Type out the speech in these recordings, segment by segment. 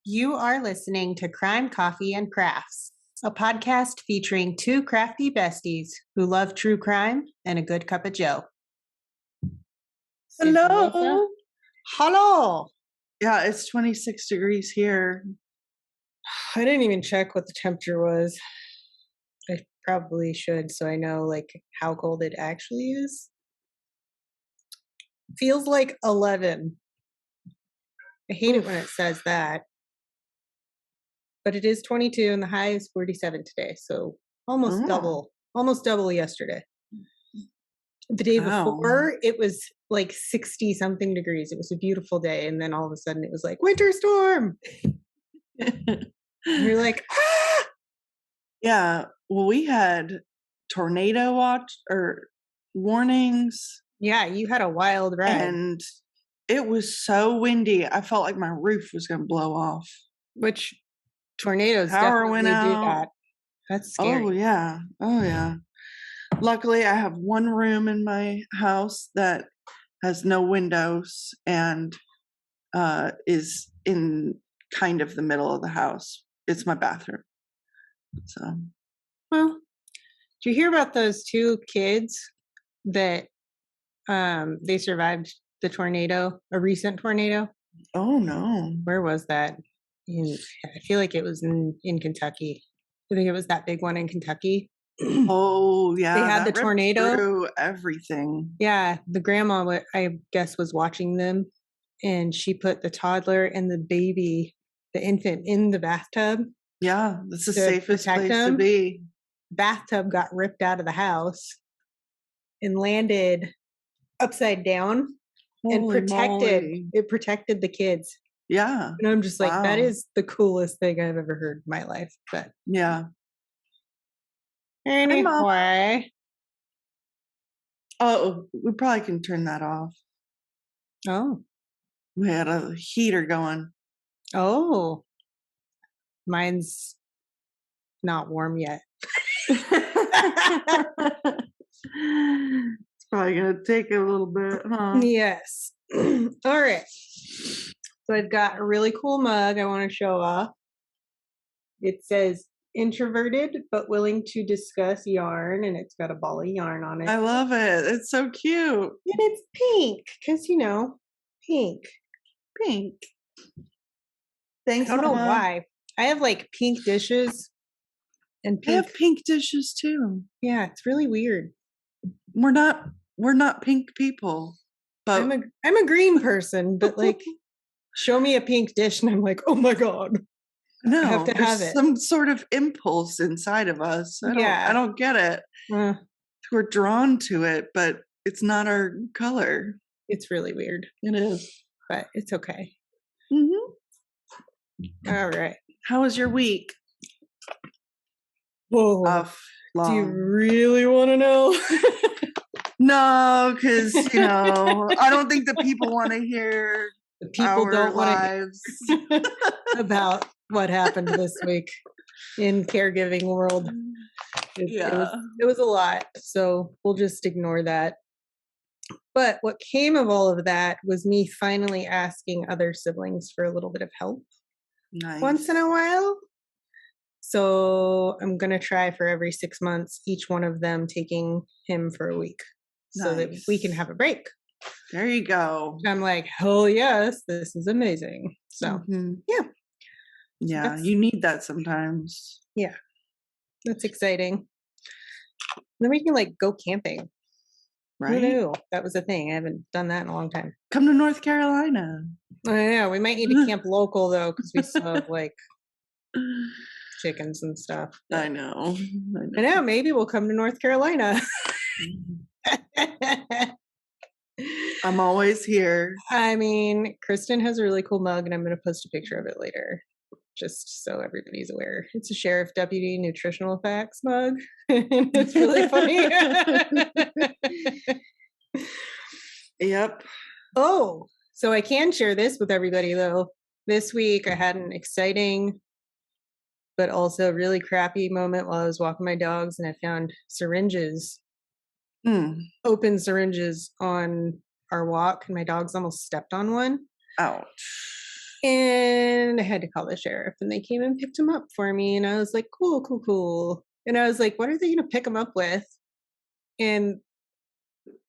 You are listening to Crime, Coffee, and Crafts, a podcast featuring two crafty besties who love true crime and a good cup of joe. Hello. Hello. Yeah, it's 26 degrees here. I didn't even check what the temperature was. I probably should, so I know like how cold it actually is. Feels like 11. I hate it when it says that. But it is 22 and the high is 47 today. So almost double yesterday. The day before it was like 60 something degrees. It was a beautiful day. And then all of a sudden it was like winter storm. You're like, ah! Yeah. Well, we had tornado watch or warnings. Yeah, you had a wild ride. And it was so windy. I felt like my roof was going to blow off. Which tornadoes Power definitely went do out. that. That's scary. Oh yeah. Luckily, I have one room in my house that has no windows and is in kind of the middle of the house. It's my bathroom. So, well, did you hear about those two kids that they survived the tornado, a recent tornado? Oh no. Where was that? I feel like it was in Kentucky. I think it was that big one in Kentucky. Oh yeah, they had the tornado through everything. Yeah, the grandma, I guess, was watching them, and she put the toddler and the baby, the infant, in the bathtub. Yeah, that's the safest place to be. Bathtub got ripped out of the house and landed upside down. Holy and protected the kids. Yeah. And I'm just like, wow. That is the coolest thing I've ever heard in my life. But yeah. Anyway. Oh, we probably can turn that off. Oh. We had a heater going. Oh. Mine's not warm yet. It's probably going to take a little bit, huh? Yes. All right. So I've got a really cool mug I want to show off. It says introverted but willing to discuss yarn, and it's got a ball of yarn on it. I love it. It's so cute. And it's pink because, pink. Thanks, I don't Mama. know why. I have like pink dishes and pink. I have pink dishes too. Yeah, it's really weird. We're not pink people. But I'm a green person, but like show me a pink dish and I'm like, oh my God. No, I have to have it. Some sort of impulse inside of us. I don't get it. We're drawn to it, but it's not our color. It's really weird. It is. But it's okay. Mm-hmm. All right. How was your week? Whoa. Tough, long. Do you really want to know? No, because, I don't think the people want to hear the people our don't lives about what happened this week in caregiving world. It was a lot, so we'll just ignore that. But what came of all of that was me finally asking other siblings for a little bit of help. Nice. Once in a while. So I'm going to try for every 6 months, each one of them taking him for a week so that we can have a break. There you go. I'm like, hell yes, this is amazing. So, yeah. Yeah, you need that sometimes. Yeah, that's exciting. Then we can go camping. Right? Who knew that was a thing? I haven't done that in a long time. Come to North Carolina. I know. We might need to camp local though, because we still have chickens and stuff. I know. Maybe we'll come to North Carolina. I'm always here. I mean, Kristen has a really cool mug, and I'm going to post a picture of it later. just so everybody's aware. It's a sheriff deputy nutritional facts mug. And it's really funny. Yep. Oh, so I can share this with everybody though. This week I had an exciting but also really crappy moment while I was walking my dogs and I found syringes, open syringes on our walk, and my dogs almost stepped on one. Ouch. And I had to call the sheriff and they came and picked them up for me. And I was like, cool, cool, cool. And I was like, what are they going to pick them up with? And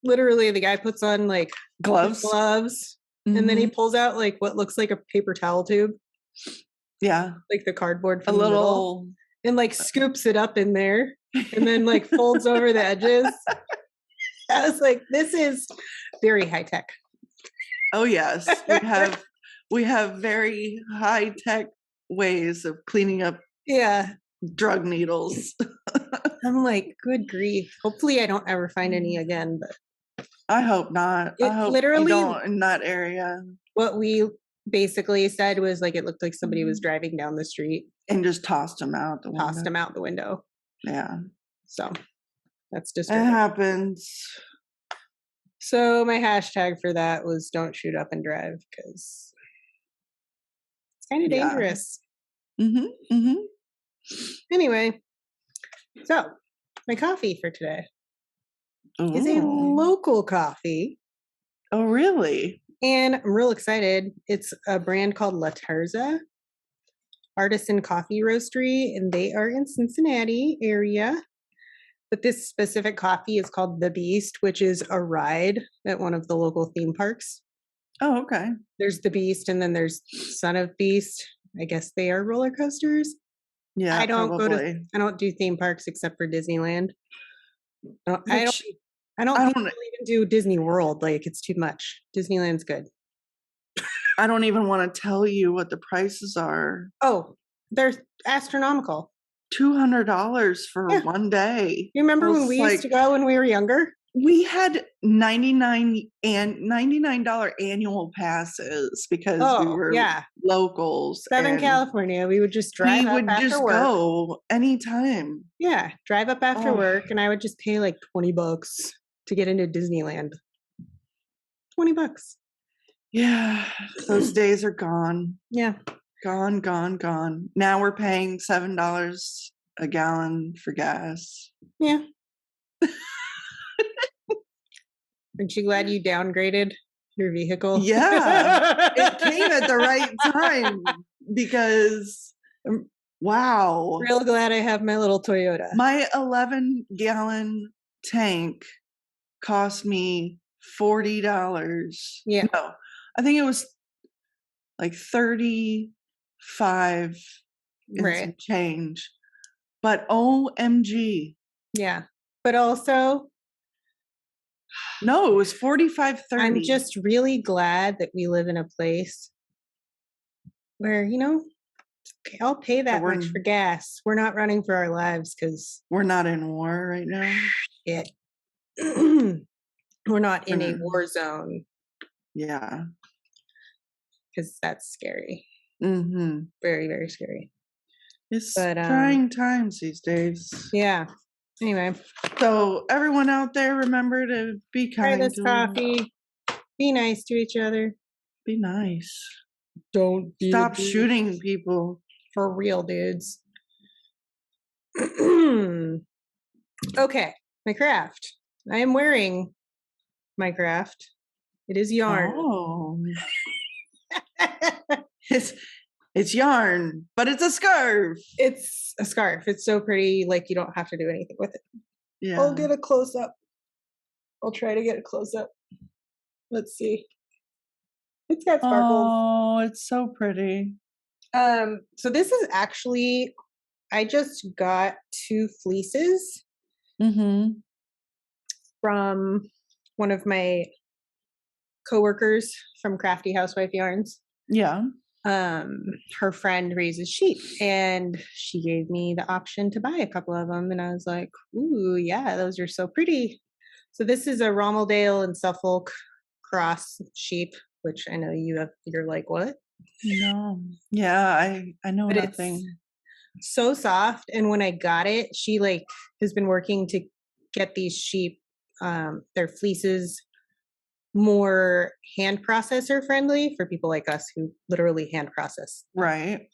literally the guy puts on like Gloves. And then he pulls out like what looks like a paper towel tube. Yeah. Like the cardboard from a the little middle, and like scoops it up in there and then like folds over the edges. I was like, this is very high tech. Oh yes. We have very high tech ways of cleaning up drug needles. I'm like, good grief. Hopefully I don't ever find any again, but I hope not. I hope literally you don't in that area. What we basically said was like, it looked like somebody was driving down the street and just tossed them out the window. Tossed them out the window. Yeah. So that's disturbing. It happens. So my hashtag for that was don't shoot up and drive, because it's kind of dangerous. Anyway, so my coffee for today is a local coffee. Oh, really? And I'm real excited. It's a brand called Terza Artisan Coffee Roasterie, and they are in Cincinnati area. But this specific coffee is called The Beast, which is a ride at one of the local theme parks. Oh, okay. There's The Beast, and then there's Son of Beast. I guess they are roller coasters. Yeah, I don't probably. I don't do theme parks except for Disneyland. I don't even do Disney World. Like, it's too much. Disneyland's good. I don't even want to tell you what the prices are. Oh, they're astronomical. $200 for one day. You remember when we used to go when we were younger? We had $99 annual passes because we were locals. Southern California. We would just drive up after work. We would just go anytime. Yeah, drive up after work, and I would just pay like $20 to get into Disneyland. $20. Yeah, those days are gone. Yeah. Gone. Now we're paying $7 a gallon for gas. Yeah. Aren't you glad you downgraded your vehicle? Yeah. It came at the right time because, wow. Real glad I have my little Toyota. My 11-gallon tank cost me $40. Yeah. No, I think it was like 35 and some change. But OMG. Yeah. But also, no, it was 45.30. I'm just really glad that we live in a place where, okay, I'll pay that much for gas. We're not running for our lives because we're not in war right now. Shit. We're not in a war zone. Yeah. Because that's scary. Mm-hmm. Very, very scary. It's trying times these days. Yeah. Anyway. So everyone out there, remember to be kind. Try this coffee. Be nice to each other. Be nice. Don't stop shooting people. For real, dudes. Okay. My craft. I am wearing my craft. It is yarn. Oh. It's yarn, but it's a scarf. It's a scarf. It's so pretty, like you don't have to do anything with it. Yeah. I'll get a close up. I'll try to get a close up. Let's see. It's got sparkles. Oh, it's so pretty. So this is actually, I just got 2 fleeces from one of my coworkers from Crafty Housewife Yarns. Yeah. Her friend raises sheep and she gave me the option to buy a couple of them, and I was like, ooh, yeah, those are so pretty. So this is a Rommeldale and Suffolk cross sheep, which I know you're like, what? No. Yeah, I know but it's nothing. so soft. And when I got it, she like has been working to get these sheep, their fleeces more hand processor friendly for people like us who literally hand process, Right.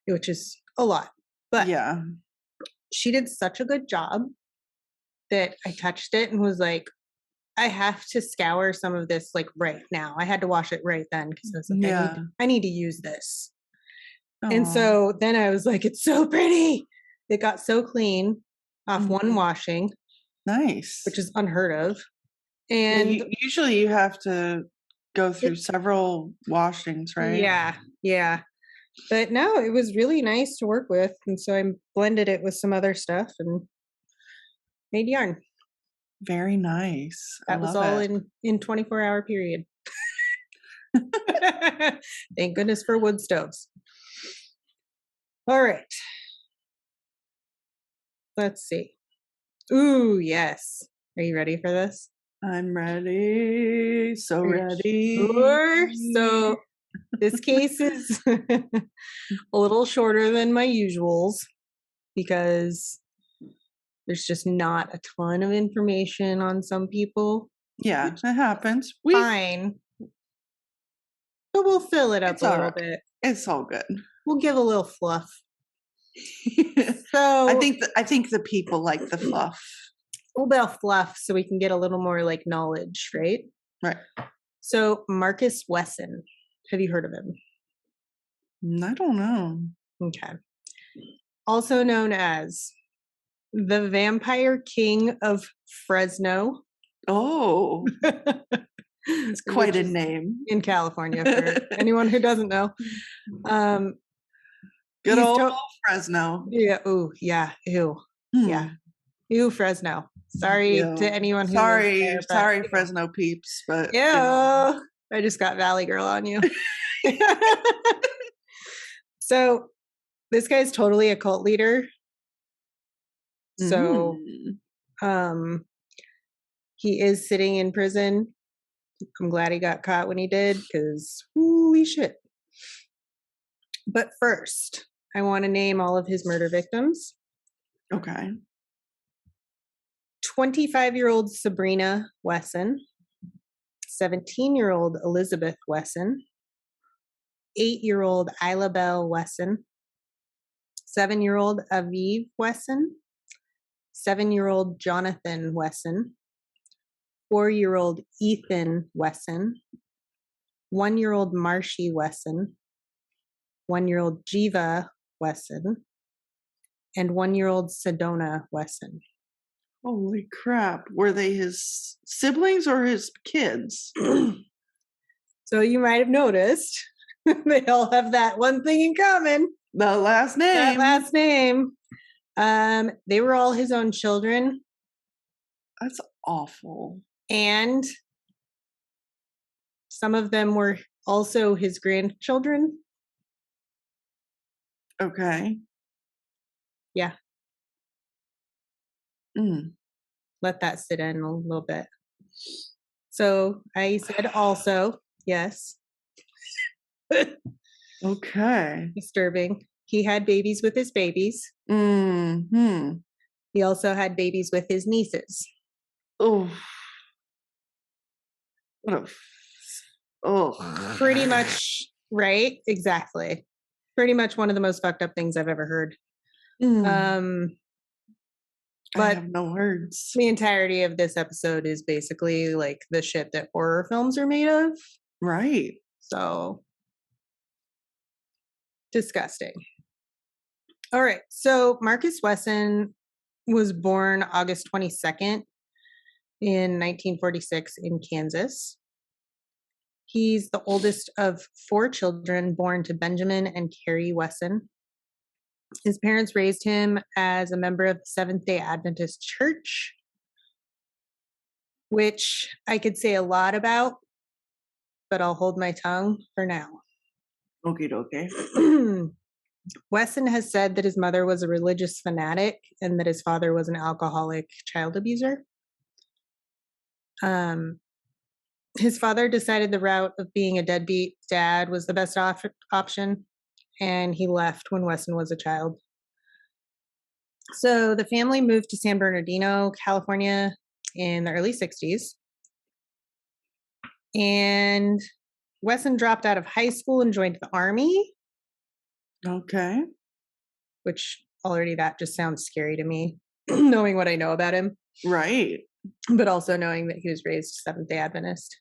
which is a lot. But Yeah. she did such a good job that I touched it and was like, I have to scour some of this like right now. I had to wash it right then because I was like, Yeah. I need to use this. And Oh, so then I was like, it's so pretty. It got so clean off one washing, nice. which is unheard of. Yeah, And usually you have to go through it, several washings, right? yeah, yeah. But no, it was really nice to work with. And so I blended it with some other stuff and made yarn. Very nice. I That was love all it. in 24-hour period. Thank goodness for wood stoves. All right. Let's see. Ooh, yes. Are you ready for this? I'm ready. So Are you ready. sure? So this case is a little shorter than my usuals because there's just not a ton of information on some people. Yeah, Which that happens. fine, but we'll fill it up It's a all little right. bit. It's all good. We'll give a little fluff. I So think the people like the fluff. a little bit of fluff so we can get a little more like knowledge, right? Right. So Marcus Wesson, have you heard of him? I don't know. Okay. Also known as the Vampire King of Fresno. Oh, it's quite Which a is name. in California for anyone who doesn't know. Good He's old Fresno. yeah, ooh, yeah, ew. Yeah. Hmm. Ew, Fresno. Sorry to Ew. anyone who lives Sorry, there, but sorry, Fresno peeps, but ew. I just got Valley Girl on you. So this guy's totally a cult leader. So mm, um he is sitting in prison. I'm glad he got caught when he did, because holy shit. But first, I want to name all of his murder victims. okay. 25-year-old Sabrina Wesson, 17-year-old Elizabeth Wesson, 8-year-old Isla Belle Wesson, 7-year-old Aviv Wesson, 7-year-old Jonathan Wesson, 4-year-old Ethan Wesson, 1-year-old Marshy Wesson, 1-year-old Jiva Wesson, and 1-year-old Sedona Wesson. Holy crap. Were they his siblings or his kids? So you might have noticed they all have that one thing in common. The last That name. last name. They were all his own children. That's awful. And some of them were also his grandchildren. Okay. Yeah. Mm. Let that sit in a little bit. So I said also, yes. Okay. Disturbing. He had babies with his babies. Hmm. He also had babies with his nieces. Oh. What a. Oh. Pretty much, right? Exactly. Pretty much one of the most fucked up things I've ever heard. I But have no words. the entirety of this episode is basically like the shit that horror films are made of. Right. So disgusting. All right. So Marcus Wesson was born August 22nd in 1946 in Kansas. He's the oldest of 4 children born to Benjamin and Carrie Wesson. His parents raised him as a member of the Seventh-day Adventist Church, which I could say a lot about, but I'll hold my tongue for now. Okie dokie. Wesson has said that his mother was a religious fanatic and that his father was an alcoholic child abuser. His father decided the route of being a deadbeat dad was the best option, and he left when Wesson was a child. So the family moved to San Bernardino, California in the early 60s. And Wesson dropped out of high school and joined the Army, Okay. which already that just sounds scary to me, knowing what I know about him, Right. but also knowing that he was raised Seventh-day Adventist.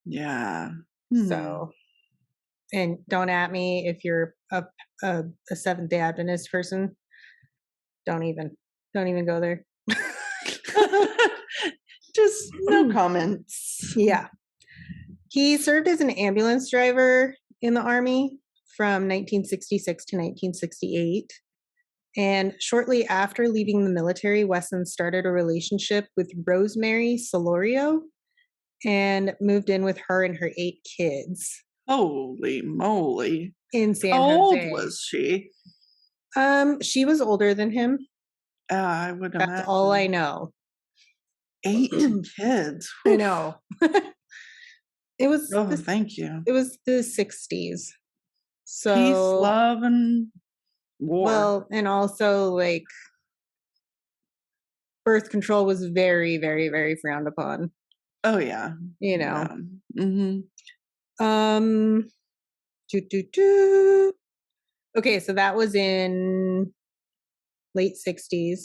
Yeah. So, and don't at me if you're a Seventh-day Adventist person. Don't even go there. Just no comments. Yeah. He served as an ambulance driver in the Army from 1966 to 1968. And shortly after leaving the military, Wesson started a relationship with Rosemary Solorio and moved in with her and her 8 kids Holy moly. in San How old Jose. was she? She was older than him. I would imagine. That's all I know. 8 kids. I know. It was Oh, thank you. It was the 60s. So Peace, love, and war. well, and also like birth control was very, very, very frowned upon. Oh yeah. You know. Okay, so that was in late 60s.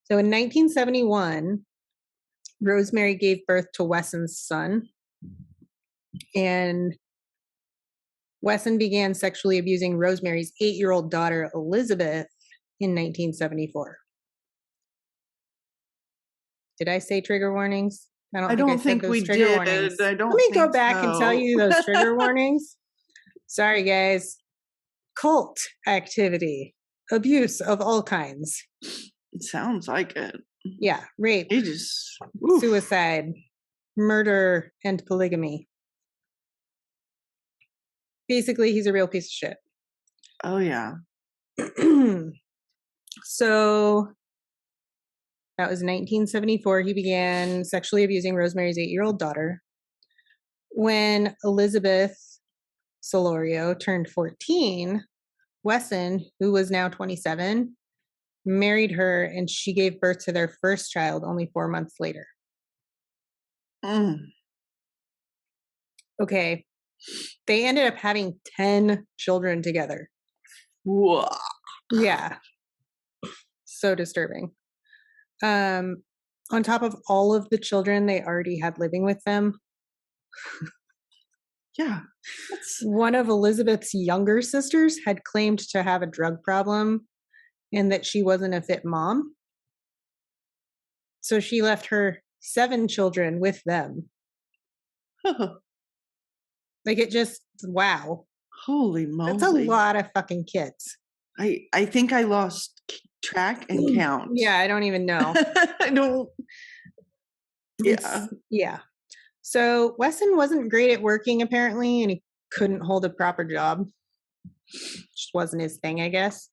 So in 1971, Rosemary gave birth to Wesson's son. And Wesson began sexually abusing Rosemary's 8-year-old daughter, Elizabeth, in 1974. Did I say trigger warnings? I don't think we did. Warnings. I don't Let me go think back and tell so. you those trigger warnings. Sorry, guys. Cult activity, abuse of all kinds. It sounds like it. Yeah, rape, suicide, murder, and polygamy. Basically, he's a real piece of shit. Oh, yeah. So that was 1974. He began sexually abusing Rosemary's 8-year-old daughter. When Elizabeth Solorio turned 14, Wesson, who was now 27, married her, and she gave birth to their first child only 4 months later. Okay. They ended up having 10 children together. Whoa. Yeah. So disturbing. On top of all of the children they already had living with them. Yeah. One of Elizabeth's younger sisters had claimed to have a drug problem and that she wasn't a fit mom. So she left her 7 children with them. Like it just, wow. Holy moly. That's a lot of fucking kids. I think I lost track and count. Yeah, I don't even know. I don't. Yeah. Yeah. So Wesson wasn't great at working apparently, and he couldn't hold a proper job. Just wasn't his thing, I guess.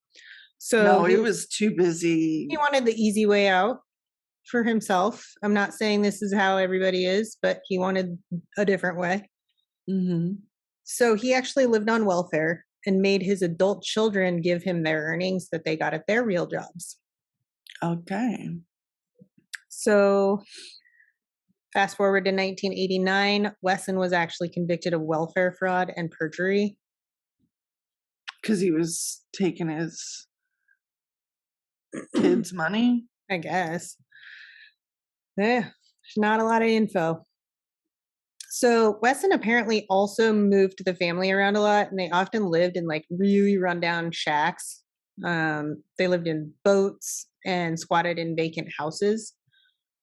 So no, he was too busy. He wanted the easy way out for himself. I'm not saying this is how everybody is, but he wanted a different way. So he actually lived on welfare and made his adult children give him their earnings that they got at their real jobs. Okay. So fast forward to 1989, Wesson was actually convicted of welfare fraud and perjury. Because he was taking his kids' money? I guess. Yeah, there's not a lot of info. So Wesson apparently also moved the family around a lot, and they often lived in like really rundown shacks. They lived in boats and squatted in vacant houses.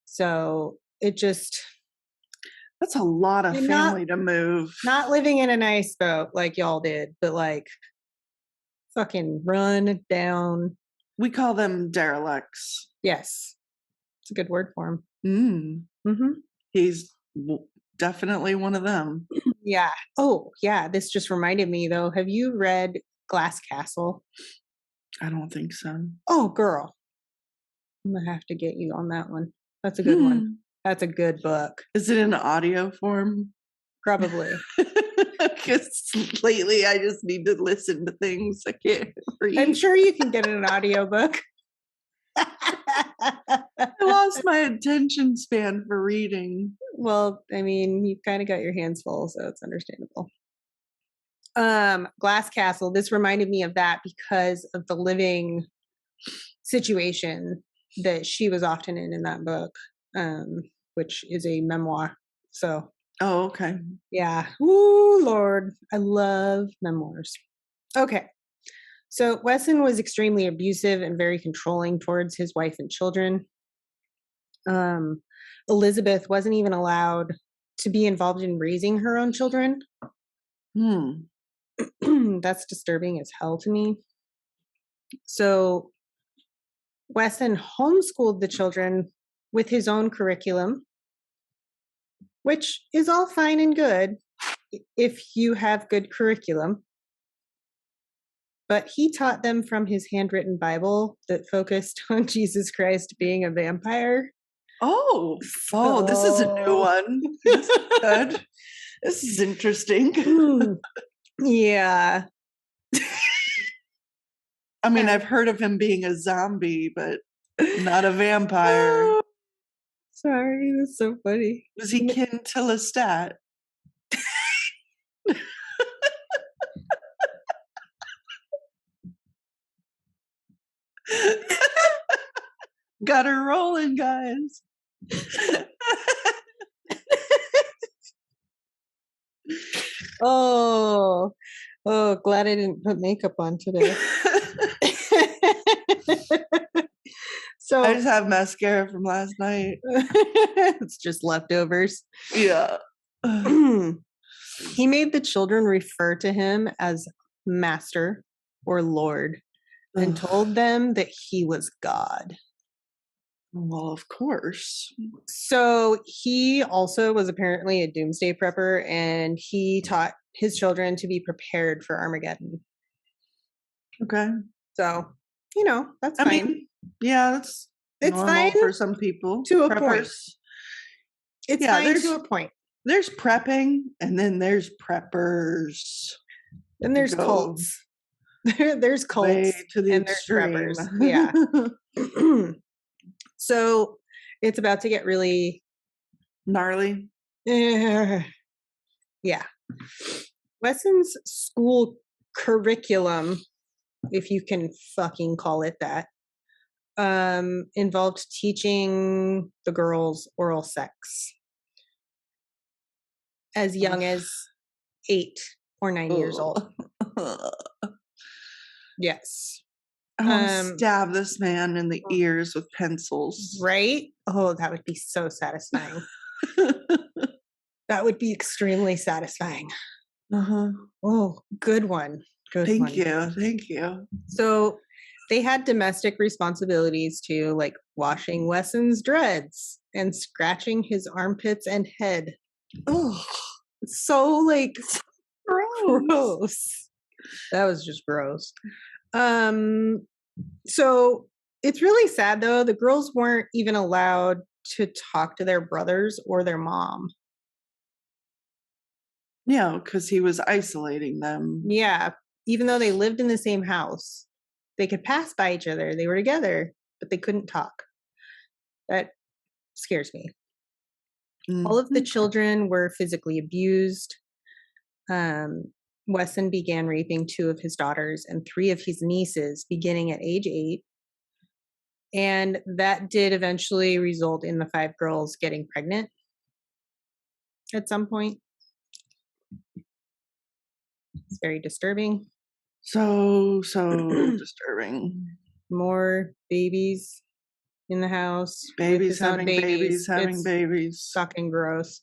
So it just... That's a lot of family to move. Not living in a nice boat like y'all did, but like fucking run down. We call them derelicts. Yes. It's a good word for him. He's definitely one of them. Yeah. Oh, yeah. This just reminded me though. Have you read Glass Castle? I don't think so. Oh, girl. I'm going to have to get you on that one. That's a good one. That's a good book. Is it in audio form? Probably. Because lately I just need to listen to things. I can't read. I'm sure you can get an audiobook. I lost my attention span for reading. Well, I mean, you've kind of got your hands full, so it's understandable. Glass Castle, this reminded me of that because of the living situation that she was often in that book, which is a memoir. So, Oh, okay. yeah. Ooh, Lord. I love memoirs. Okay. So Wesson was extremely abusive and very controlling towards his wife and children. Elizabeth wasn't even allowed to be involved in raising her own children. That's disturbing as hell to me. So Wesson homeschooled the children with his own curriculum, which is all fine and good if you have good curriculum. But he taught them from his handwritten Bible that focused on Jesus Christ being a vampire. Oh, this is a new one. This is good. This is interesting. Yeah. I mean, I've heard of him being a zombie, but not a vampire. Sorry, that's so funny. Was he kin to Lestat? Got her rolling, guys. Oh, glad I didn't put makeup on today. So I just have mascara from last night. It's just leftovers. Yeah. He made the children refer to him as master or lord and told them that he was God. Well, of course. So he also was apparently a doomsday prepper, and he taught his children to be prepared for Armageddon. Okay. So, that's fine. I mean, yeah, it's normal fine for some people. to a point. It's fine to a point. There's prepping, and then there's preppers. Then there's cults. There's cults way to the and extreme. there's preppers. Yeah. So it's about to get really gnarly. Yeah. Wesson's school curriculum, if you can fucking call it that, involved teaching the girls oral sex as young as 8 or 9 years old. Yes. I want to stab this man in the ears with pencils. Right? Oh, that would be so satisfying. That would be extremely satisfying. Oh, good one. Thank you. So they had domestic responsibilities too, like washing Wesson's dreads and scratching his armpits and head. Oh, so gross. That was just gross. So it's really sad though. The girls weren't even allowed to talk to their brothers or their mom. Yeah, because he was isolating them. Yeah. Even though they lived in the same house, they could pass by each other. They were together, but they couldn't talk. That scares me. All of the children were physically abused. Wesson began raping 2 of his daughters and 3 of his nieces beginning at age 8. And that did eventually result in the 5 girls getting pregnant at some point. It's very disturbing. So disturbing. More babies in the house. Babies having babies. Fucking gross.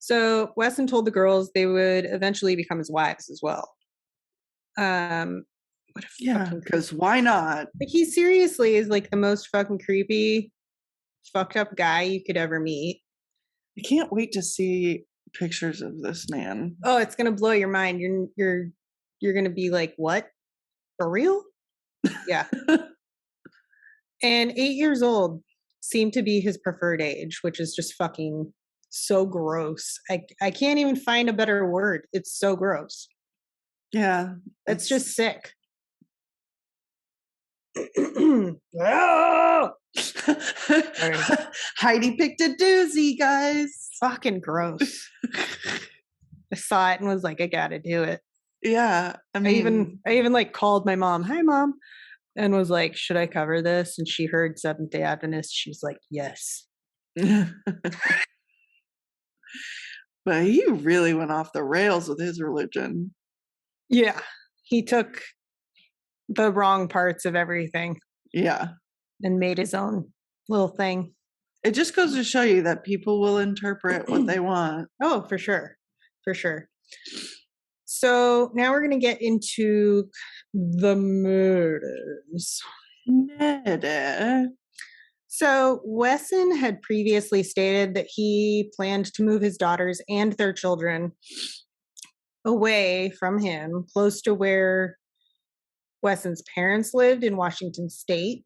So Wesson told the girls they would eventually become his wives as well. Because why not? Like, he seriously is like the most fucking creepy, fucked up guy you could ever meet. I can't wait to see pictures of this man. Oh, it's gonna blow your mind. You're gonna be like, what? For real? Yeah. And 8 years old seemed to be his preferred age, which is just fucking so gross. I can't even find a better word. It's so gross. Yeah. It's just sick. Ah! Sorry. Heidi picked a doozy, guys. Fucking gross. I saw it and was like, I gotta do it. Yeah. I I even like called my mom, hi mom, and was like, should I cover this? And she heard Seventh Day Adventist. She was like, yes. But he really went off the rails with his religion. Yeah. He took the wrong parts of everything Yeah. and made his own little thing. It just goes to show you that people will interpret what they want. Oh, for sure. For sure. So now we're going to get into the murders. Murder. So Wesson had previously stated that he planned to move his daughters and their children away from him, close to where Wesson's parents lived in Washington State.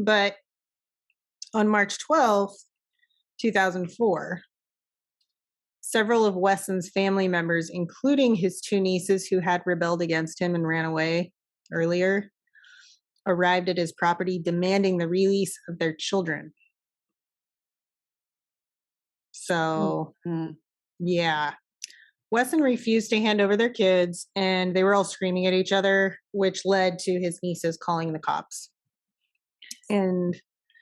But on March 12th, 2004, several of Wesson's family members, including his two nieces who had rebelled against him and ran away earlier, arrived at his property demanding the release of their children. So, yeah. Wesson refused to hand over their kids, and they were all screaming at each other, which led to his nieces calling the cops. And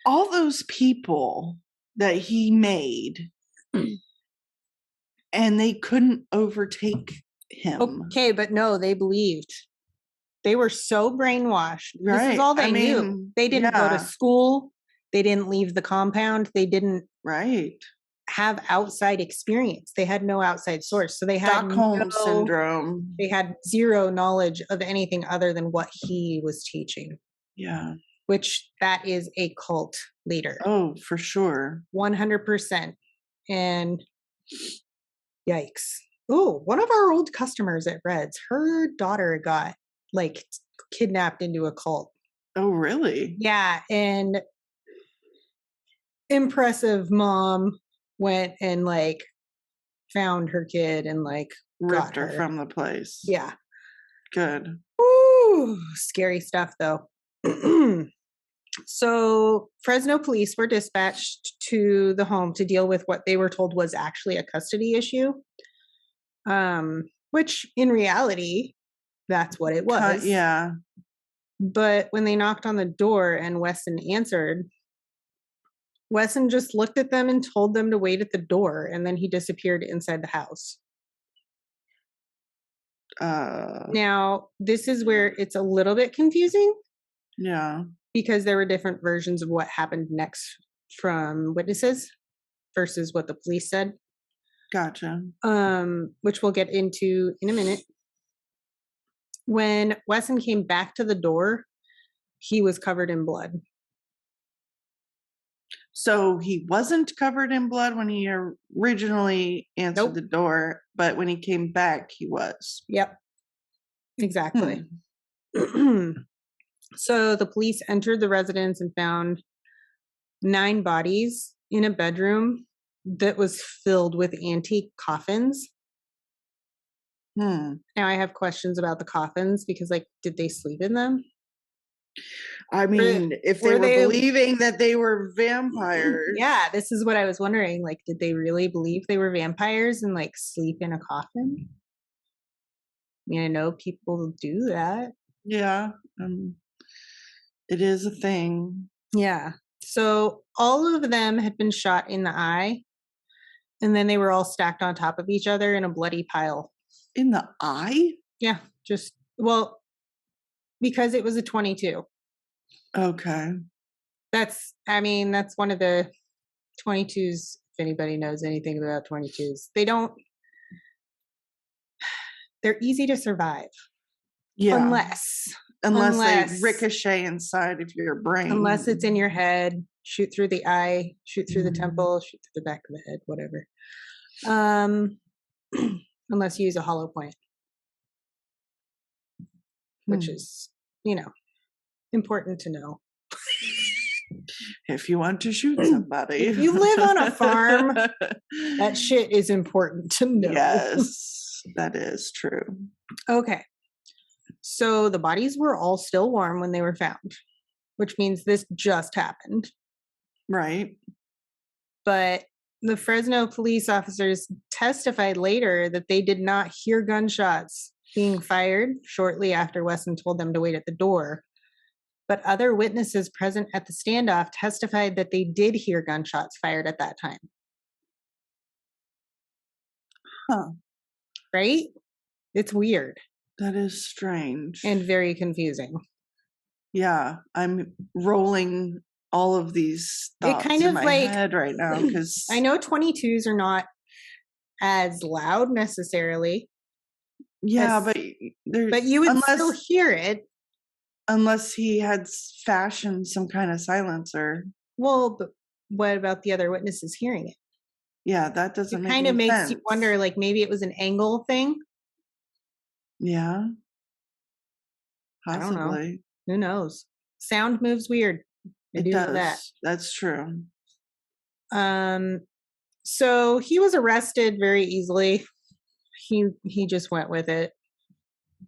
all those people that he made, and they couldn't overtake him. Okay, but no, they believed. They were so brainwashed. Right. This is all they knew. They didn't go to school. They didn't leave the compound. They didn't have outside experience. They had no outside source. So they had Stockholm syndrome. They had zero knowledge of anything other than what he was teaching. Yeah. Which that is a cult leader. Oh, for sure. 100%. And yikes. Oh, one of our old customers at Red's, her daughter got like kidnapped into a cult. Oh, really? Yeah. And impressive mom went and like found her kid and like ripped her from the place. Yeah. Good. Ooh, scary stuff though. So Fresno police were dispatched to the home to deal with what they were told was actually a custody issue. Which in reality, that's what it was. Yeah. But when they knocked on the door and Wesson answered, Wesson just looked at them and told them to wait at the door, and then he disappeared inside the house. Now, this is where it's a little bit confusing. Yeah. Because there were different versions of what happened next from witnesses versus what the police said. Gotcha. Which we'll get into in a minute. When Wesson came back to the door, he was covered in blood. So he wasn't covered in blood when he originally answered the door, but when he came back, he was. Yep. Exactly. So the police entered the residence and found 9 bodies in a bedroom that was filled with antique coffins. Now I have questions about the coffins because, like, did they sleep in them? I mean, if they were believing that they were vampires. Yeah, this is what I was wondering. Like, did they really believe they were vampires and like sleep in a coffin? I mean, I know people do that. Yeah. It is a thing. Yeah. So all of them had been shot in the eye, and then they were all stacked on top of each other in a bloody pile. In the eye? Yeah. Just, well, because it was a 22. Okay. That's one of the 22s, if anybody knows anything about 22s. They're easy to survive. Yeah. Unless they ricochet inside of your brain. Unless it's in your head, shoot through the eye, shoot through the temple, shoot through the back of the head, whatever. Unless you use a hollow point. Which is, important to know. If you want to shoot somebody. If you live on a farm, that shit is important to know. Yes, that is true. Okay. So the bodies were all still warm when they were found, which means this just happened. Right. But the Fresno police officers testified later that they did not hear gunshots being fired shortly after Wesson told them to wait at the door. But other witnesses present at the standoff testified that they did hear gunshots fired at that time. Huh. Right? It's weird. That is strange. And very confusing. Yeah, I'm rolling all of these thoughts in my head right now because I know 22s are not as loud necessarily. Yeah, but you would still hear it. Unless he had fashioned some kind of silencer. Well, but what about the other witnesses hearing it? Yeah, that doesn't make kind of makes sense. You wonder, like maybe it was an angle thing. Yeah. Possibly. I don't know. Who knows? Sound moves weird. It does. Know that. That's true. So he was arrested very easily. He just went with it.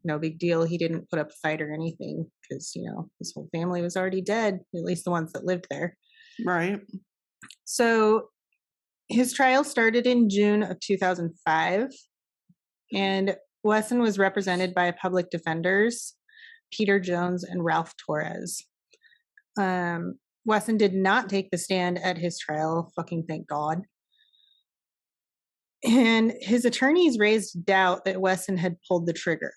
No big deal. He didn't put up a fight or anything because, his whole family was already dead, at least the ones that lived there. Right. So his trial started in June of 2005, and Wesson was represented by public defenders, Peter Jones and Ralph Torres. Wesson did not take the stand at his trial, fucking thank God. And his attorneys raised doubt that Wesson had pulled the trigger.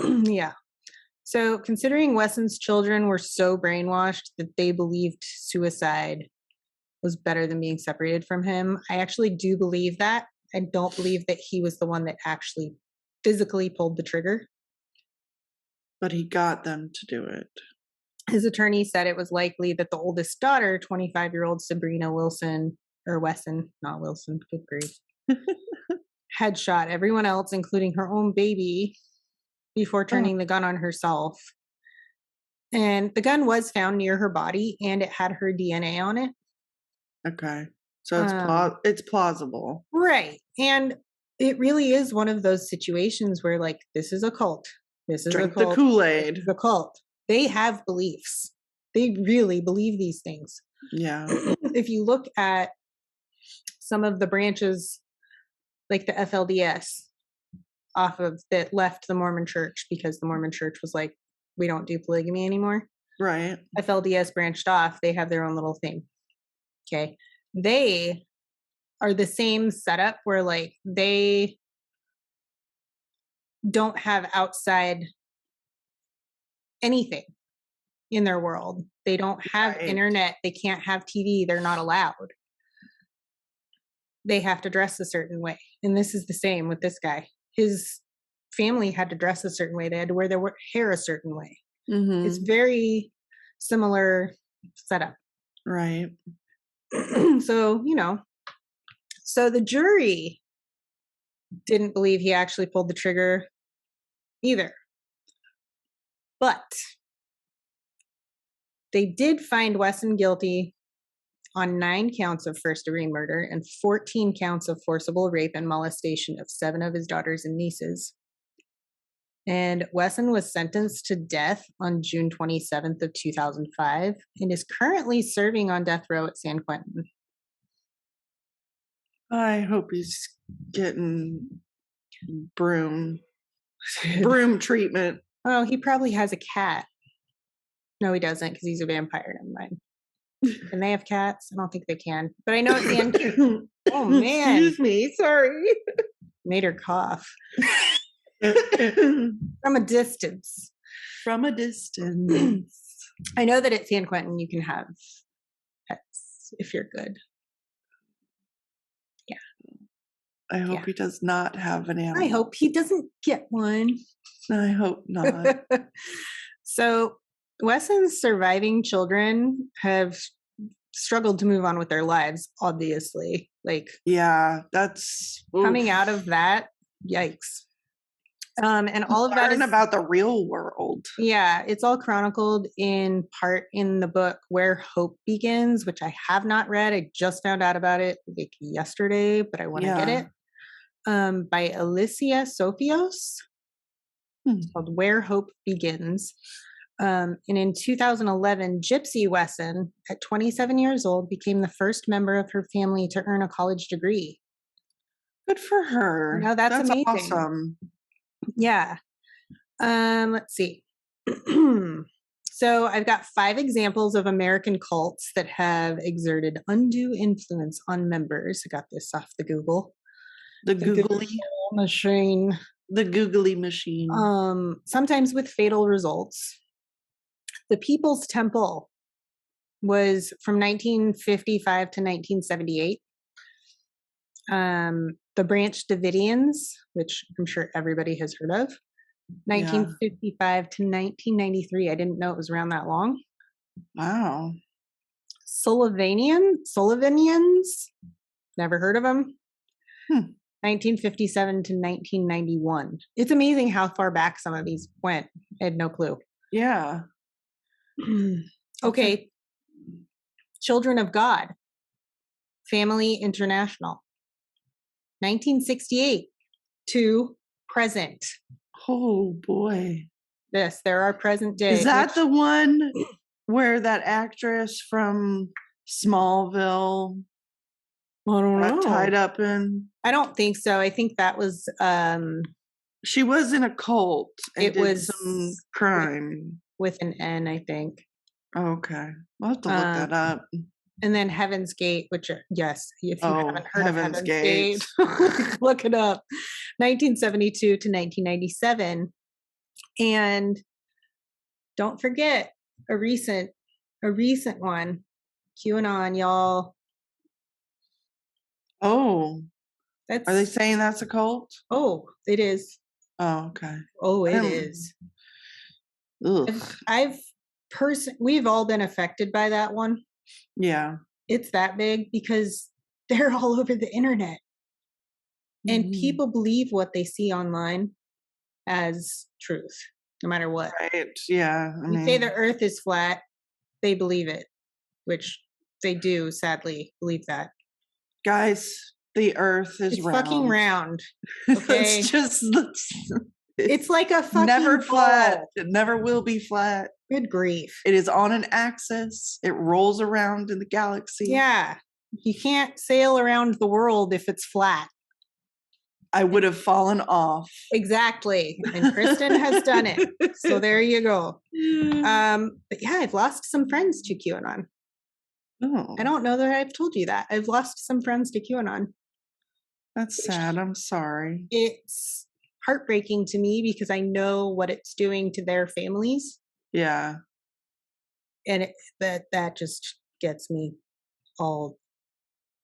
Yeah. So considering Wesson's children were so brainwashed that they believed suicide was better than being separated from him, I actually do believe that. I don't believe that he was the one that actually physically pulled the trigger. But he got them to do it. His attorney said it was likely that the oldest daughter, 25-year-old Sabrina Wilson, or Wesson, not Wilson, good grief, had shot everyone else, including her own baby, before turning the gun on herself. And the gun was found near her body, and it had her DNA on it. Okay. So it's plausible. Right. And it really is one of those situations where, like, this is a cult. This is Drink a cult. The Kool-Aid. The cult. They have beliefs. They really believe these things. Yeah. If you look at some of the branches, like the FLDS, off of that left the Mormon church because the Mormon church was like, we don't do polygamy anymore. Right. FLDS branched off. They have their own little thing. Okay. They are the same setup where, like, they don't have outside anything in their world. They don't have internet. They can't have TV. They're not allowed. They have to dress a certain way. And this is the same with this guy. His family had to dress a certain way. They had to wear their hair a certain way. Mm-hmm. It's very similar setup. Right. So, so the jury didn't believe he actually pulled the trigger either. But they did find Wesson guilty on 9 counts of first-degree murder and 14 counts of forcible rape and molestation of 7 of his daughters and nieces. And Wesson was sentenced to death on June 27th of 2005 and is currently serving on death row at San Quentin. I hope he's getting broom treatment. Oh, he probably has a cat. No, he doesn't, because he's a vampire. Never mind. Can they have cats? I don't think they can. But I know it's the Oh, man. Excuse me. Sorry. Made her cough. From a distance. From a distance. I know that at San Quentin you can have pets if you're good. Yeah. I hope he does not have an animal. I hope he doesn't get one. I hope not. So Wesson's surviving children have struggled to move on with their lives, obviously. Like, yeah, that's coming out of that, yikes. And all of that is learn about the real world. Yeah, it's all chronicled in part in the book Where Hope Begins, which I have not read. I just found out about it like yesterday, but I want to get it. By Alicia Sofios. Hmm. It's called Where Hope Begins. And in 2011, Gypsy Wesson, at 27 years old, became the first member of her family to earn a college degree. Good for her. No, that's amazing. Awesome. Yeah. Let's see. So I've got 5 examples of American cults that have exerted undue influence on members. I got this off the Google. The googly machine. The googly machine. Sometimes with fatal results. The People's Temple was from 1955 to 1978. The Branch Davidians, which I'm sure everybody has heard of, 1955 to 1993. I didn't know it was around that long. Wow. Sullivanians, never heard of them. 1957 to 1991. It's amazing how far back some of these went. I had no clue. Yeah. Okay. Children of God, Family International, 1968 to present. Oh boy. Yes, there are present day. Is that the one where that actress from Smallville got tied up in? I don't think so. I think that was she was in a cult and it did was some crime. With an N, I think. Okay. I'll have to look that up. And then Heaven's Gate, which, yes, if you haven't heard Heaven's of Heaven's Gate, look it up. 1972 to 1997. And don't forget a recent one, QAnon, y'all. Oh, are they saying that's a cult? Oh, it is. Oh, okay. Oh, it is. Ugh. We've all been affected by that one. Yeah. It's that big because they're all over the internet. And people believe what they see online as truth, no matter what. Right. Yeah. You say the earth is flat, they believe it, which they do, sadly, believe that. Guys, the earth is round. Fucking round. Okay? It's like a fucking never ball. Flat. It never will be flat. Good grief. It is on an axis. It rolls around in the galaxy. Yeah. You can't sail around the world if it's flat. I would have fallen off. Exactly. And Kristen has done it. So there you go. But yeah, I've lost some friends to QAnon. Oh. I don't know that I've told you that. I've lost some friends to QAnon. That's sad. I'm sorry. It's heartbreaking to me because I know what it's doing to their families. Yeah. And that just gets me all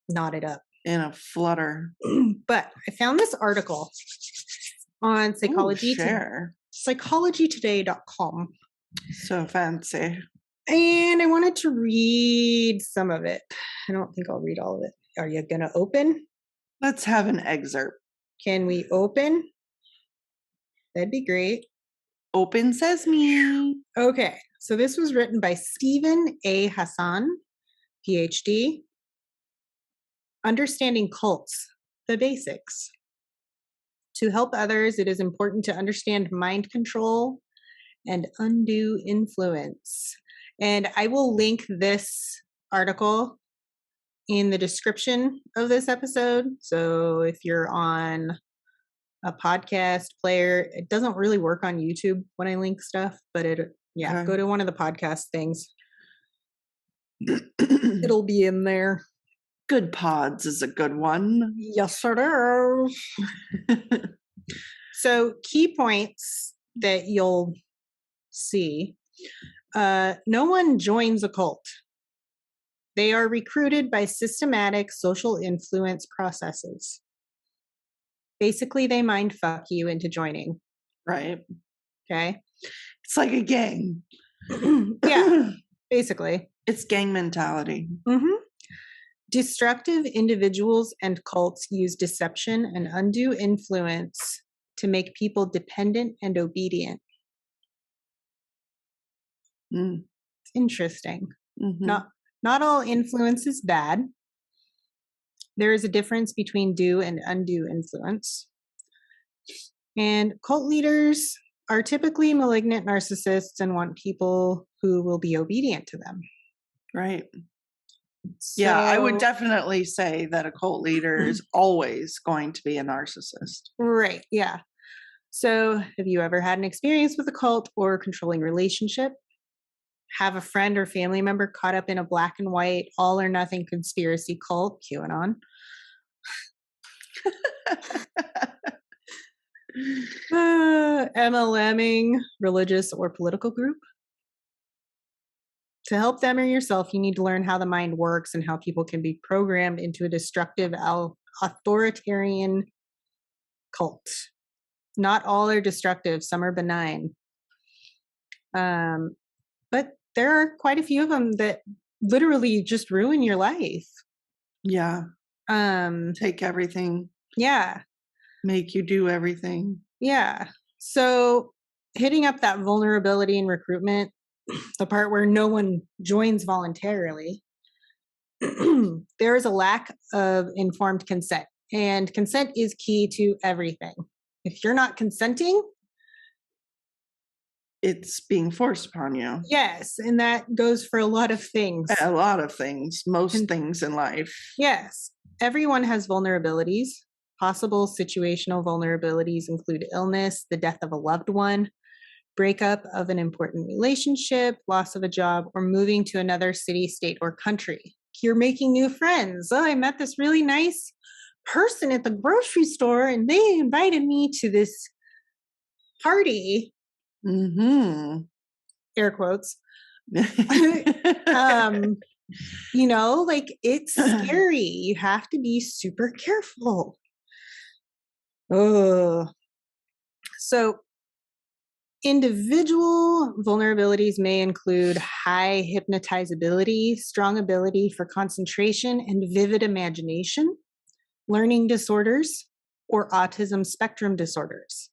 knotted up. In a flutter. But I found this article on psychologytoday.com. So fancy. And I wanted to read some of it. I don't think I'll read all of it. Are you going to open? Let's have an excerpt. Can we open? That'd be great. Open sesame. Okay. So this was written by Stephen A. Hassan, PhD. Understanding cults, the basics. To help others, it is important to understand mind control and undue influence. And I will link this article in the description of this episode. So if you're on a podcast player, it doesn't really work on YouTube when I link stuff, but go to one of the podcast things. It'll be in there. Good Pods is a good one. Yes, it is. So key points that you'll see. No one joins a cult. They are recruited by systematic social influence processes. Basically, they mind fuck you into joining. Right. Okay. It's like a gang. Yeah, basically. It's gang mentality. Mm-hmm. Destructive individuals and cults use deception and undue influence to make people dependent and obedient. Mm. It's interesting. Mm-hmm. Not all influence is bad. There is a difference between due and undue influence. And cult leaders are typically malignant narcissists and want people who will be obedient to them. Right. Yeah, I would So- definitely say that a cult leader is always going to be a narcissist. Right, yeah. So, have you ever had an experience with a cult or controlling relationship? Have a friend or family member caught up in a black and white, all or nothing conspiracy cult, QAnon? MLMing, religious or political group? To help them or yourself, you need to learn how the mind works and how people can be programmed into a destructive, authoritarian cult. Not all are destructive, some are benign. But there are quite a few of them that literally just ruin your life. Yeah. Take everything. Yeah. Make you do everything. Yeah. So hitting up that vulnerability in recruitment, the part where no one joins voluntarily, there is a lack of informed consent. And consent is key to everything. If you're not consenting, it's being forced upon you. Yes, and that goes for a lot of things. A lot of things, most things in life. Yes, everyone has vulnerabilities. Possible situational vulnerabilities include illness, the death of a loved one, breakup of an important relationship, loss of a job, or moving to another city, state, or country. You're making new friends. Oh, I met this really nice person at the grocery store and they invited me to this party. Mm-hmm. Air quotes. Like it's scary. You have to be super careful. Oh. So individual vulnerabilities may include high hypnotizability, strong ability for concentration and vivid imagination, learning disorders, or autism spectrum disorders.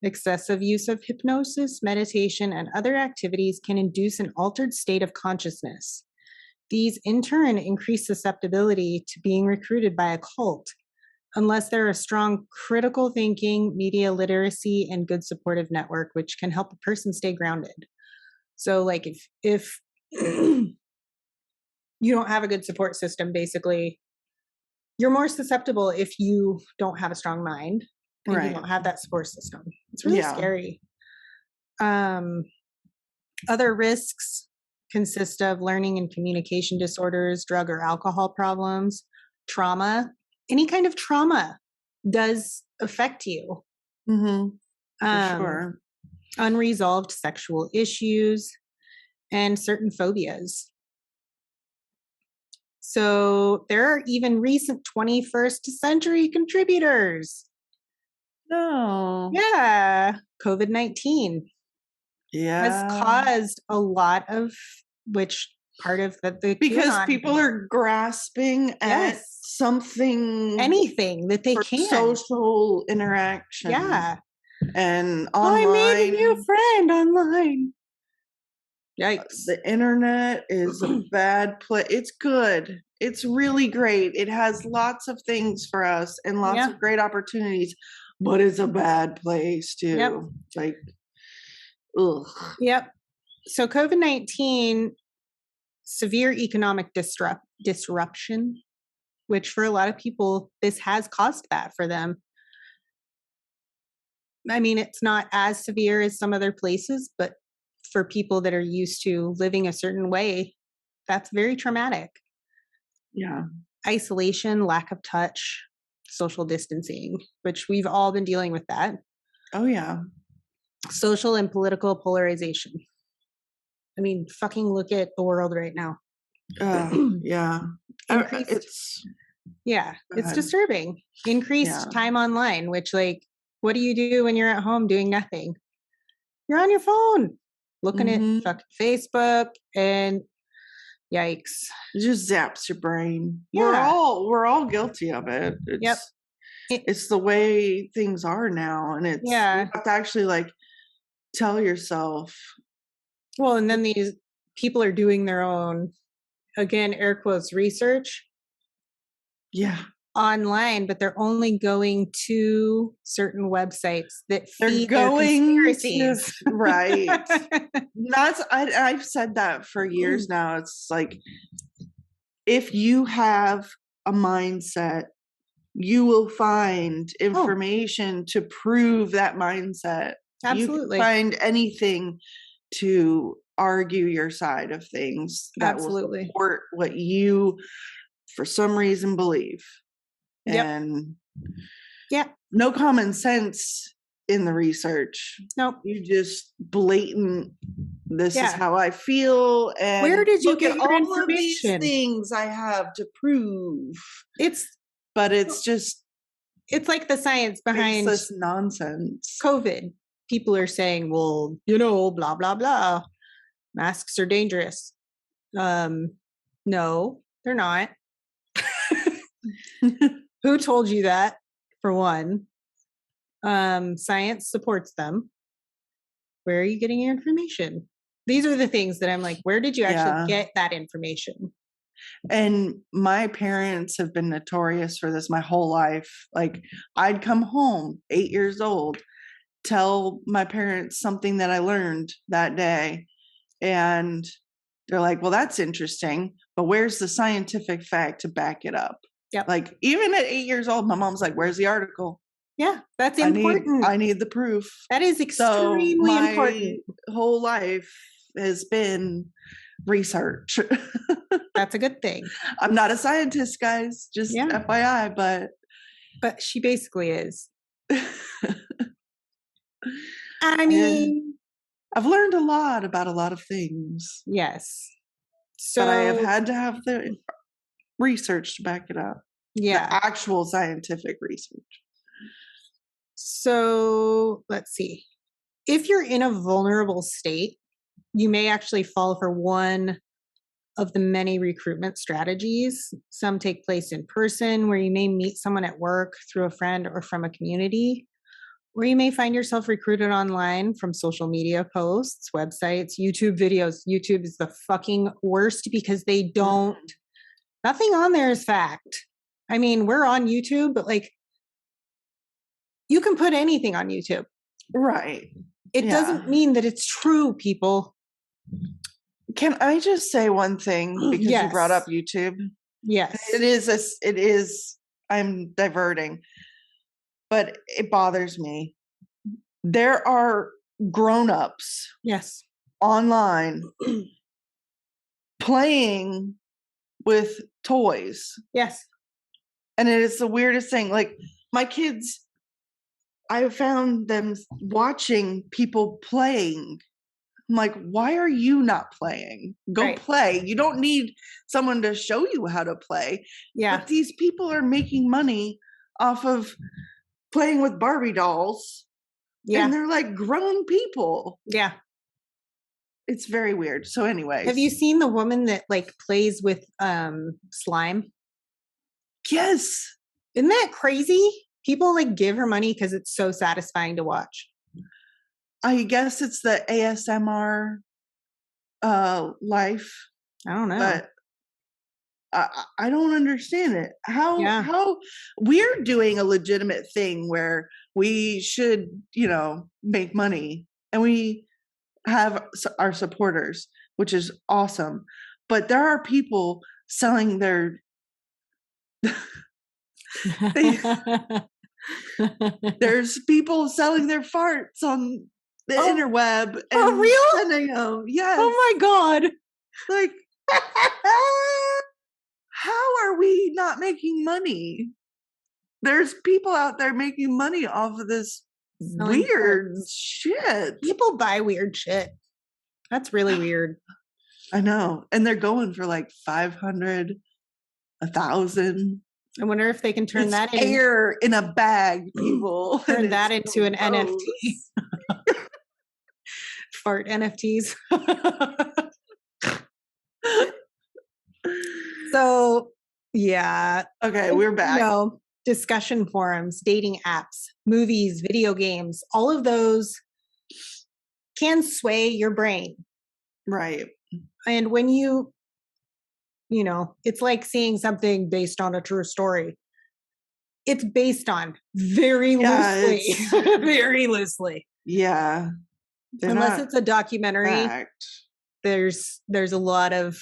Excessive use of hypnosis, meditation, and other activities can induce an altered state of consciousness. These, in turn, increase susceptibility to being recruited by a cult, unless there are strong critical thinking, media literacy, and good supportive network, which can help a person stay grounded. So, like, if you don't have a good support system, basically, you're more susceptible if you don't have a strong mind. And you don't have that support system. It's really scary. Other risks consist of learning and communication disorders, drug or alcohol problems, trauma. Any kind of trauma does affect you. Mm-hmm. For sure. Unresolved sexual issues and certain phobias. So there are even recent 21st century contributors. No. Yeah. COVID-19 has caused a lot of which part of the because QAnon, people are grasping at something, anything that they can, social interaction. Yeah. And I online. made a new friend online. Yikes. The internet is a bad place. It's good. It's really great. It has lots of things for us and lots of great opportunities, but it's a bad place too. Yep. Like, ugh. Yep. So COVID-19, severe economic disruption, which for a lot of people, this has caused that for them. I mean, it's not as severe as some other places, but for people that are used to living a certain way, that's very traumatic. Yeah. Isolation, lack of touch, social distancing, which we've all been dealing with that. Oh, yeah. Social and political polarization. I mean, fucking look at the world right now. Yeah. It's disturbing. Increased time online, which, like, what do you do when you're at home doing nothing? You're on your phone, looking at fucking Facebook, and yikes. It just zaps your brain. Yeah. We're all guilty of it. It's the way things are now. And you Yeah. have to actually like tell yourself. Well, and then these people are doing their own, again, air quotes, research Yeah. online, but they're only going to certain websites that They're feed their going conspiracies. right. I've said that for years now. It's like, if you have a mindset, you will find information to prove that mindset. Absolutely. You can find anything to argue your side of things that Absolutely. will support what you, for some reason, believe. Yep. And yeah, no common sense in the research. Nope. You just blatant, this is Yeah. how I feel. And Where did you look get at your all of these information? things I have to prove. But it's just, it's like the science behind this nonsense. COVID. People are saying, well, you know, blah, blah, blah. Masks are dangerous. No, they're not. Who told you that, for one? Science supports them. Where are you getting your information? These are the things that I'm like, where did you actually get that information? And my parents have been notorious for this my whole life. Like, I'd come home 8 years old, tell my parents something that I learned that day, and they're like, well, that's interesting, but where's the scientific fact to back it up? Yep. Like, even at 8 years old, my mom's like, where's the article? Yeah, that's important. I need the proof. That is extremely important. My whole life has been research. That's a good thing. I'm not a scientist, guys, just FYI, but she basically is. I mean, I've learned a lot about a lot of things. Yes. So but I have had to have the research to back it up. Yeah. The actual scientific research. So let's see. If you're in a vulnerable state, you may actually fall for one of the many recruitment strategies. Some take place in person, where you may meet someone at work, through a friend, or from a community. Or you may find yourself recruited online from social media posts, websites, YouTube videos. YouTube is the fucking worst because they don't, nothing on there is fact. I mean, we're on YouTube, but like, you can put anything on YouTube. Right. It doesn't mean that it's true, people. Can I just say one thing? Because you brought up YouTube. Yes. It is, I'm diverting, but it bothers me. There are grown-ups. Yes. Online playing with toys. Yes. And it is the weirdest thing. Like, my kids, I found them watching people playing. I'm like, why are you not playing? Go play. You don't need someone to show you how to play. Yeah. But these people are making money off of playing with Barbie dolls. Yeah. And they're like grown people. Yeah. It's very weird. So anyways. Have you seen the woman that like plays with slime? Yes. Isn't that crazy? People like give her money because it's so satisfying to watch. I guess it's the ASMR life. I don't know. But I don't understand it. How we're doing a legitimate thing where we should, make money, and we have our supporters, which is awesome. But there are people selling their there's people selling their farts on the interweb. And for real? Sending them. Yes. Oh my God. Like, how are we not making money? There's people out there making money off of this weird shit. People buy weird shit. That's really weird. I know. And they're going for like 500, 1,000. I wonder if they can turn that into air in a bag, people. Turn that into an NFT. Fart NFTs. So, yeah. Okay, we're back. discussion forums, dating apps, movies, video games, all of those can sway your brain. Right. And when it's like seeing something based on a true story. It's based on very loosely, very loosely. Yeah. Unless it's a documentary, fact. there's a lot of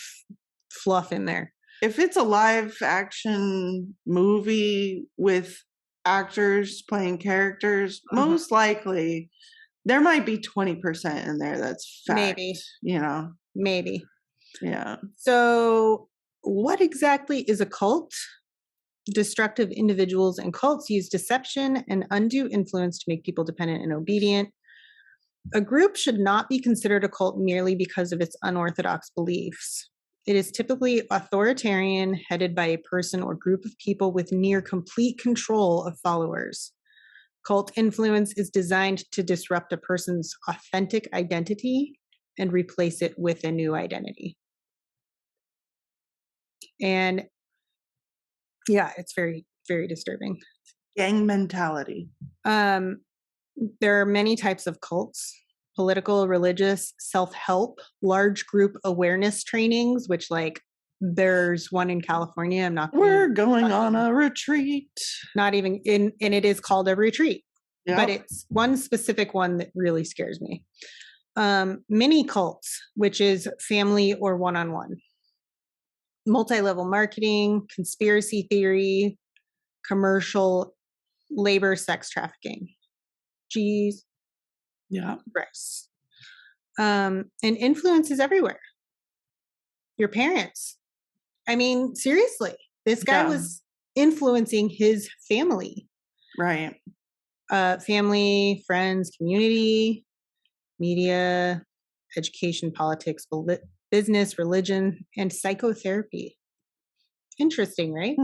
fluff in there. If it's a live action movie with actors playing characters, most likely there might be 20% in there that's fact. Maybe. Maybe. Yeah. So what exactly is a cult? Destructive individuals and cults use deception and undue influence to make people dependent and obedient. A group should not be considered a cult merely because of its unorthodox beliefs. It is typically authoritarian, headed by a person or group of people with near complete control of followers. Cult influence is designed to disrupt a person's authentic identity and replace it with a new identity. And yeah, it's very, very disturbing. Gang mentality. There are many types of cults: political, religious, self-help, large group awareness trainings, which there's one in California. We're going on a retreat. Not even in, and it is called a retreat, but it's one specific one that really scares me. Mini cults, which is family or one-on-one. Multi-level marketing, conspiracy theory, commercial, labor, sex trafficking. Jeez. Yeah. Christ. And influence is everywhere. Your parents. I mean, seriously, this guy was influencing his family. Right. Family, friends, community, media, education, politics, business, religion, and psychotherapy. Interesting, right?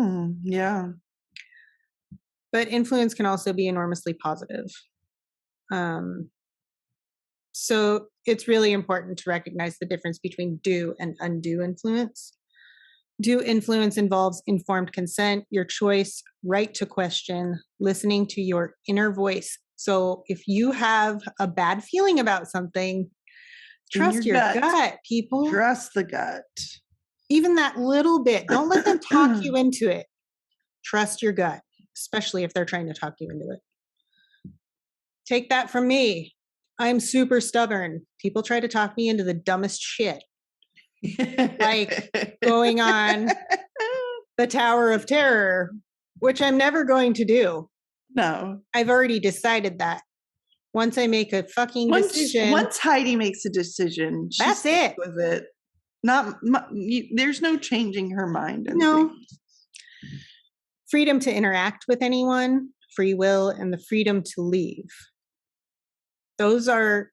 Yeah. But influence can also be enormously positive. So it's really important to recognize the difference between due and undue influence. Due influence involves informed consent, your choice, right to question, listening to your inner voice. So if you have a bad feeling about something, trust your gut, people. Trust the gut. Even that little bit. Don't let them talk you into it. Trust your gut, especially if they're trying to talk you into it. Take that from me. I'm super stubborn. People try to talk me into the dumbest shit. Like going on the Tower of Terror, which I'm never going to do. No. I've already decided that. Once I make a fucking decision. Once Heidi makes a decision, that's it. With it. There's no changing her mind. No. Things. Freedom to interact with anyone, free will, and the freedom to leave. Those are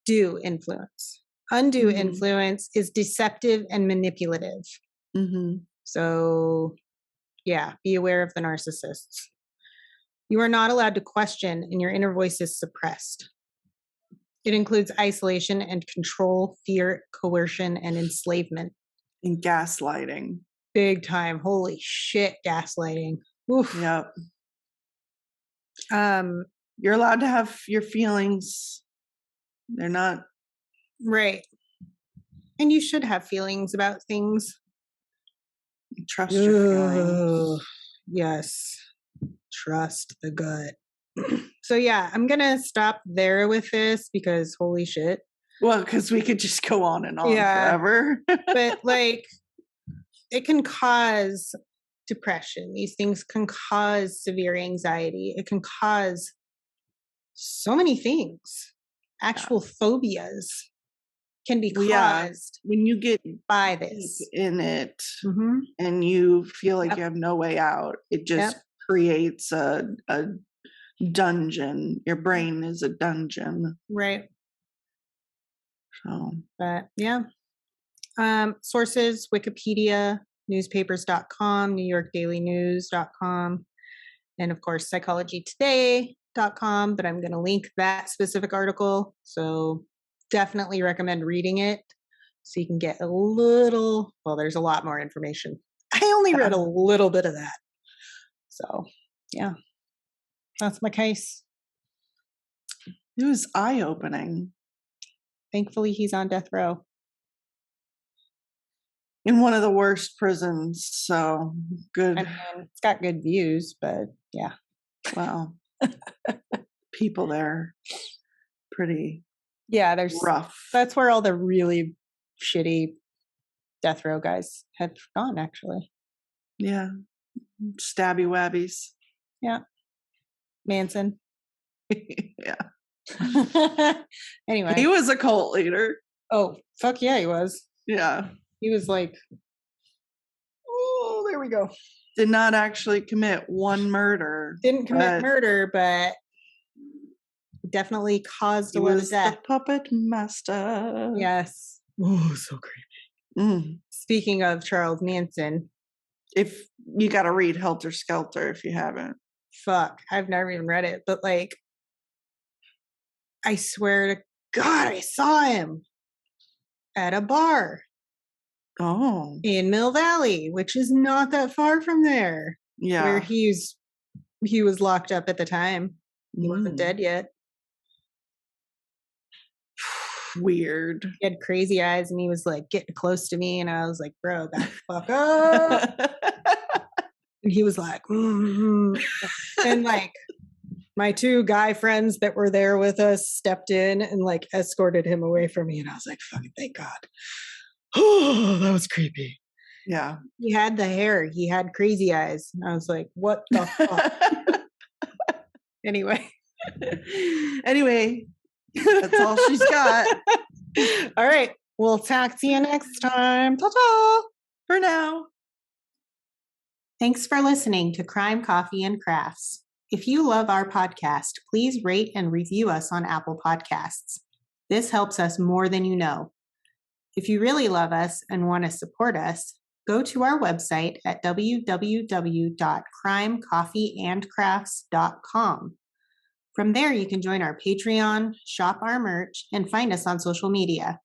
due influence. Undue influence is deceptive and manipulative. So, yeah, be aware of the narcissists. You are not allowed to question, and your inner voice is suppressed. It includes isolation and control, fear, coercion, and enslavement. And gaslighting. Big time. Holy shit, gaslighting. Oof. Yep. You're allowed to have your feelings. They're not. Right. And you should have feelings about things. Trust your feelings. Yes. Trust the gut. So yeah, I'm going to stop there with this because holy shit. Well, because we could just go on and on forever. But it can cause depression. These things can cause severe anxiety. It can cause so many things. Actual phobias can be caused when you get by this in it and you feel like you have no way out. It just creates a dungeon. Your brain is a dungeon. Right. So, but yeah. Sources: Wikipedia, newspapers.com, NewYorkDailyNews.com, and of course psychologytoday.com, but I'm going to link that specific article. So definitely recommend reading it so you can get a little, well, there's a lot more information. I only read a little bit of that. So Yeah. That's my case. It was eye-opening. Thankfully, he's on death row. In one of the worst prisons, so good. I mean, it's got good views, but yeah. Well, people there, pretty Yeah, rough. that's where all the really shitty death row guys have gone, actually. Yeah. Stabby wabbies. Yeah. Manson. Yeah. Anyway. He was a cult leader. Oh, fuck yeah, he was. Yeah. He was like, oh, there we go. Did not actually commit one murder. Didn't commit murder, but definitely caused a lot of death. The puppet master. Yes. Oh, so creepy. Mm. Speaking of Charles Manson. If you got to read Helter Skelter if you haven't. Fuck, I've never even read it, but like, I swear to God, I saw him at a bar. Oh. In Mill Valley, which is not that far from there. Yeah. Where he was locked up at the time. He wasn't dead yet. Weird. He had crazy eyes and he was like getting close to me and I was like, bro, back the fuck up. And he was like, and like my two guy friends that were there with us stepped in and like escorted him away from me. And I was like, fucking thank God. Oh, that was creepy. Yeah. He had the hair. He had crazy eyes. And I was like, what the fuck? Anyway. Anyway, that's all she's got. All right. We'll talk to you next time. Ta-ta! For now. Thanks for listening to Crime, Coffee, and Crafts. If you love our podcast, please rate and review us on Apple Podcasts. This helps us more than you know. If you really love us and want to support us, go to our website at www.crimecoffeeandcrafts.com. From there, you can join our Patreon, shop our merch, and find us on social media.